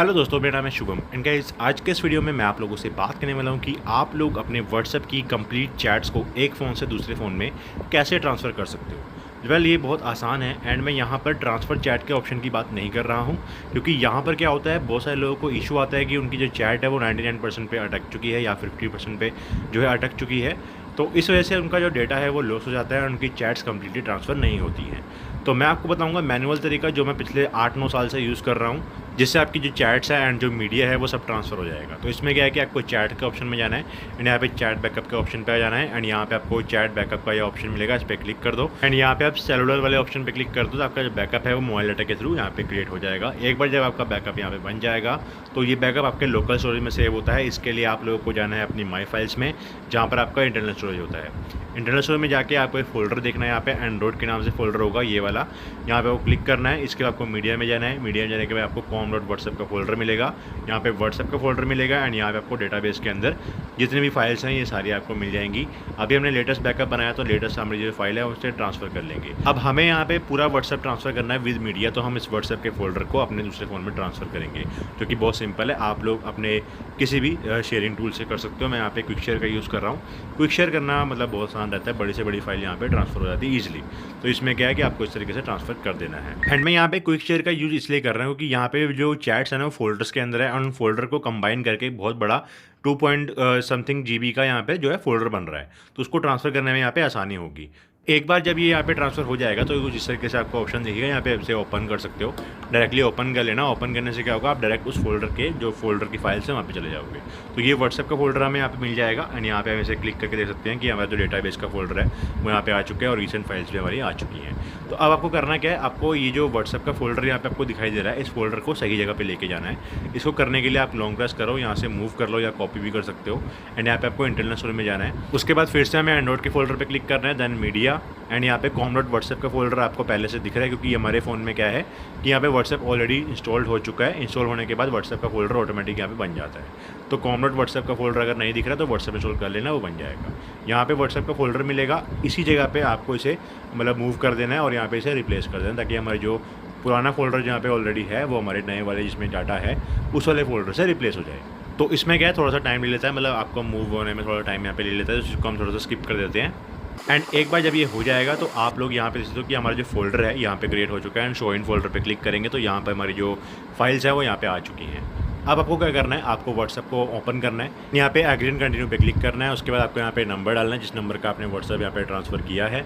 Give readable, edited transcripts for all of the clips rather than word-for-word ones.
Hello दोस्तों, मेरा नाम है शुभम एंड गाइस आज के इस वीडियो में मैं आप लोगों से बात करने वाला हूं कि आप लोग अपने व्हाट्सएप की कंप्लीट चैट्स को एक फ़ोन से दूसरे फ़ोन में कैसे ट्रांसफ़र कर सकते हो। वेल ये बहुत आसान है एंड मैं यहां पर ट्रांसफ़र चैट के ऑप्शन की बात नहीं कर रहा हूं, क्योंकि यहां पर क्या होता है, बहुत सारे लोगों को इशू आता है कि उनकी जो चैट है वो 99% पे अटक चुकी है या फिर 50% पे जो है अटक चुकी है। तो इस वजह से उनका जो डेटा है वो लॉस हो जाता है और उनकी चैट्स कंप्लीटली ट्रांसफ़र नहीं होती हैं। तो मैं आपको बताऊंगा मैनुअल तरीका जो मैं पिछले 8-9 साल से यूज़ कर रहा हूँ, जिससे आपकी जो चैट्स है एंड जो मीडिया है वो सब ट्रांसफ़र हो जाएगा। तो इसमें क्या है कि आपको चैट के ऑप्शन में जाना है एंड यहाँ पे चैट बैकअप के ऑप्शन पे आ जाना है एंड यहाँ पे आपको चैट बैकअप का ये ऑप्शन मिलेगा, इस पर क्लिक कर दो एंड यहाँ पे आप सेलुलर वाले ऑप्शन पे क्लिक कर दो तो आपका जो बैकअप है वो मोबाइल डाटा के थ्रू यहाँ पे क्रिएट हो जाएगा। एक बार जब आपका बैकअप यहाँ पे बन जाएगा तो ये बैकअप आपके लोकल स्टोरेज में सेव होता है। इसके लिए आप लोगों को जाना है अपनी माई फाइल्स में, जहाँ पर आपका इंटरनल स्टोरेज होता है। इंटरनल स्टोरेज में जाके आपको एक फ़ोल्डर देखना है, यहाँ पे एंड्रॉइड के नाम से फ़ोल्डर होगा ये वाला, यहाँ पे वो क्लिक करना है। इसके बाद आपको मीडिया में जाना है, मीडिया में जाने के बाद आपको com.whatsapp का फ़ोल्डर मिलेगा, यहाँ पे व्हाट्सएप का फ़ोल्डर मिलेगा एंड यहाँ पे आपको डेटाबेस के अंदर जितनी भी फाइल्स हैं ये सारी आपको मिल जाएंगी। अभी हमने लेटेस्ट बैकअप बनाया तो लेटेस्ट हमारी जो फाइल है उससे ट्रांसफ़र कर लेंगे। अब हमें यहाँ पे पूरा व्हाट्सएप ट्रांसफ़र करना है विद मीडिया, तो हम इस व्हाट्सएप के फ़ोल्डर को अपने दूसरे फ़ोन में ट्रांसफ़र करेंगे, जो कि बहुत सिंपल है। आप लोग अपने किसी भी शेयरिंग टूल से कर सकते हो। मैं यहाँ पे क्विक शेयर का यूज़ कर रहा हूँ। क्विक शेयर करना मतलब बहुत आसान रहता है, बड़ी से बड़ी फाइल यहाँ पे ट्रांसफ़र हो जाती है ईजिली। तो इसमें क्या है कि आपको इस तरीके से ट्रांसफ़र कर देना है। एंड मैं यहाँ पे क्विक शेयर का यूज़ इसलिए कर रहा हूँ क्योंकि यहाँ पे जो चैट्स है ना वो फोल्डर्स के अंदर है और उन फोल्डर को कंबाइन करके एक बहुत बड़ा 2 पॉइंट समथिंग जीबी का यहाँ पे जो है फ़ोल्डर बन रहा है, तो उसको ट्रांसफ़र करने में यहाँ पे आसानी होगी। एक बार जब ये यहाँ पे ट्रांसफ़र हो जाएगा तो कुछ इस तरीके से आपको ऑप्शन दिखेगा, यहाँ पे इसे ओपन कर सकते हो। डायरेक्टली ओपन कर लेना। ओपन करने से क्या होगा, आप डायरेक्ट उस फोल्डर के जो फोल्डर की फाइल्स हैं वहाँ पे चले जाओगे। तो ये व्हाट्सएप का फोल्डर हमें यहाँ पे मिल जाएगा एंड यहाँ पे हम इसे क्लिक करके देख सकते हैं कि हमारा जो डेटाबेस का फोल्डर है वो यहाँ पे आ चुका है और रीसेंट फाइल्स भी हमारी आ चुकी हैं। तो अब आपको करना क्या है, आपको ये जो व्हाट्सएप का फोल्डर यहाँ पे आपको दिखाई दे रहा है, इस फोल्डर को सही जगह पे लेके जाना है। इसको करने के लिए आप लॉन्ग प्रेस करो, यहाँ से मूव कर लो या कॉपी भी कर सकते हो एंड यहाँ पे आपको इंटरनल स्टोरेज में जाना है। उसके बाद फिर से हमें एंड्रॉइड के फोल्डर पे क्लिक करना है, देन मीडिया एंड यहाँ पे com.whatsapp का फोल्डर आपको पहले से दिख रहा है, क्योंकि हमारे फ़ोन में क्या है कि यहाँ पे व्हाट्सएप ऑलरेडी इंस्टॉल्ड हो चुका है। इंस्टॉल होने के बाद व्हाट्सएप का फोल्डर ऑटोमेटिक यहाँ पे बन जाता है। तो com.whatsapp का फोल्डर अगर नहीं दिख रहा तो व्हाट्सएप इंस्टॉल कर लेना, वो बन जाएगा। यहाँ पे व्हाट्सएप का फोल्डर मिलेगा, इसी जगह पे आपको इसे मतलब मूव कर देना है और यहाँ पे इसे रिप्लेस कर देना, ताकि हमारे जो पुराना फोल्डर जहाँ पे ऑलरेडी है वो हमारे नए वाले जिसमें डाटा है उस वाले फोल्डर से रिप्लेस हो जाए। तो इसमें क्या है, थोड़ा सा टाइम ले लेता है, मतलब आपको मूव होने में थोड़ा टाइम यहाँ पे ले लेता है, तो इसको हम थोड़ा सा स्किप कर देते हैं। एंड एक बार जब ये हो जाएगा तो आप लोग यहाँ पे देख सकते हो कि हमारा जो फोल्डर है यहाँ पे क्रिएट हो चुका है एंड शो इन फोल्डर पे क्लिक करेंगे तो यहाँ पे हमारी जो फाइल्स है वो यहाँ पे आ चुकी हैं। अब आपको क्या करना है, आपको व्हाट्सएप को ओपन करना है, यहाँ पे एग्री एंड कंटिन्यू पे क्लिक करना है। उसके बाद आपको यहाँ पे नंबर डालना है जिस नंबर का आपने व्हाट्सएप यहाँ पे ट्रांसफ़र किया है।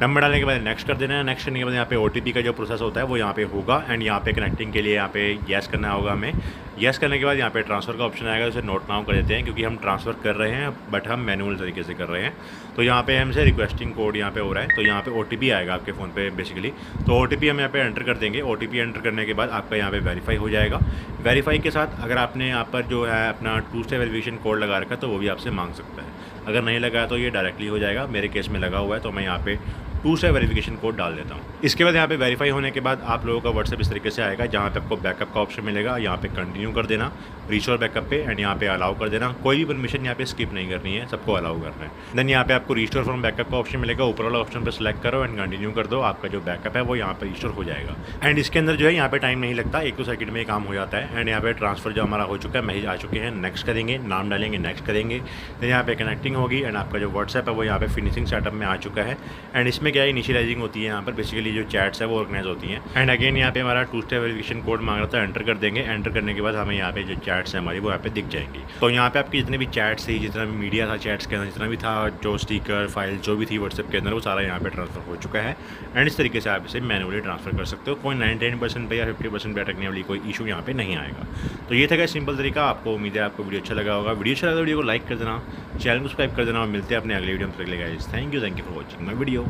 नंबर डालने के बाद नेक्स्ट कर देना है। नेक्स्ट करने के बाद यहाँ पे OTP का जो प्रोसेस होता है वो यहाँ पे होगा एंड यहाँ पे कनेक्टिंग के लिए यहाँ पे येस करना होगा हमें। येस करने के बाद यहाँ पे ट्रांसफ़र का ऑप्शन आएगा, उसे नोट नाउ कर देते हैं क्योंकि हम ट्रांसफ़र कर रहे हैं बट हम मैनुअल तरीके से कर रहे हैं। तो यहाँ पे हमसे रिक्वेस्टिंग कोड यहाँ पे हो रहा है, तो यहाँ पे OTP आएगा आपके फ़ोन पे बेसिकली। तो OTP हम यहाँ पे एंटर कर देंगे। OTP एंटर करने के बाद आपका यहाँ पे वेरीफाई हो जाएगा। वेरीफाई के साथ अगर आपने यहाँ पर जो है अपना 2 स्टेप वेरिफिकेशन कोड लगा रखा है तो वो भी आपसे मांग सकता है। अगर नहीं लगाया तो ये डायरेक्टली हो जाएगा। मेरे केस में लगा हुआ है तो मैं यहाँ पे 2 स्टेप वेरिफिकेशन कोड डाल देता हूँ। इसके बाद यहाँ पे वेरीफाई होने के बाद आप लोगों का व्हाट्सएप इस तरीके से आएगा, जहाँ पे आपको बैकअप का ऑप्शन मिलेगा। यहाँ पे कंटिन्यू कर देना रिस्टोर बैकअप पे एंड यहाँ पे अलाउ कर देना। कोई भी परमिशन यहाँ पे स्किप नहीं करनी है, सबको अलाउ करना है। देन यहाँ पे आपको रिस्टोर फ्रॉम बैकअप का ऑप्शन मिलेगा, ऊपर वाला ऑप्शन पर सेलेक्ट करो एंड कंटिन्यू कर दो। आपका जो बैकअप है वो यहाँ पे रिस्टोर हो जाएगा एंड इसके अंदर जो है यहाँ पे टाइम नहीं लगता, 1-2 सेकंड में काम हो जाता है। एंड यहाँ पे ट्रांसफर जो हमारा हो चुका है, मैसेज आ चुके हैं, नेक्स्ट करेंगे, नाम डालेंगे, नेक्स्ट करेंगे। देन यहाँ पे कनेक्टिंग होगी एंड आपका जो व्हाट्सएप है वो यहाँ पे फिनिशिंग सेटअप में आ चुका है। एंड इसमें क्या है, इनिशियलाइजिंग होती है, यहाँ पर बेसिकली जो चैट्स है वो ऑर्गेनाइज होती हैं। एंड अगेन यहाँ पे हमारा 2 स्टेप वेरिफिकेशन कोड मांग रहा था, एंटर कर देंगे। एंटर करने के बाद हमें यहाँ पे जो चैट्स है हमारी वो यहाँ पे दिख जाएंगी। तो यहाँ पे आपकी जितनी भी चैट्स थी, जितना भी मीडिया था चैट्स के अंदर, जितना भी था जो स्टिकर फाइल जो भी थी व्हाट्सएप के अंदर, वो सारा यहाँ पे ट्रांसफर हो चुका है। एंड इस तरीके से आप इसे मैनुअली ट्रांसफर कर सकते हो। कोई 99% पे या 50% पे अटकने वाली कोई इशू यहाँ पे नहीं आएगा। तो ये था सिंपल तरीका। आपको उम्मीद है आपको वीडियो अच्छा लगा होगा। वीडियो अच्छा लगा तो वीडियो को लाइक कर देना, चैनल को सब्सक्राइब कर देना और मिलते हैं अपने अगले वीडियो में। Guys thank you for watching my video.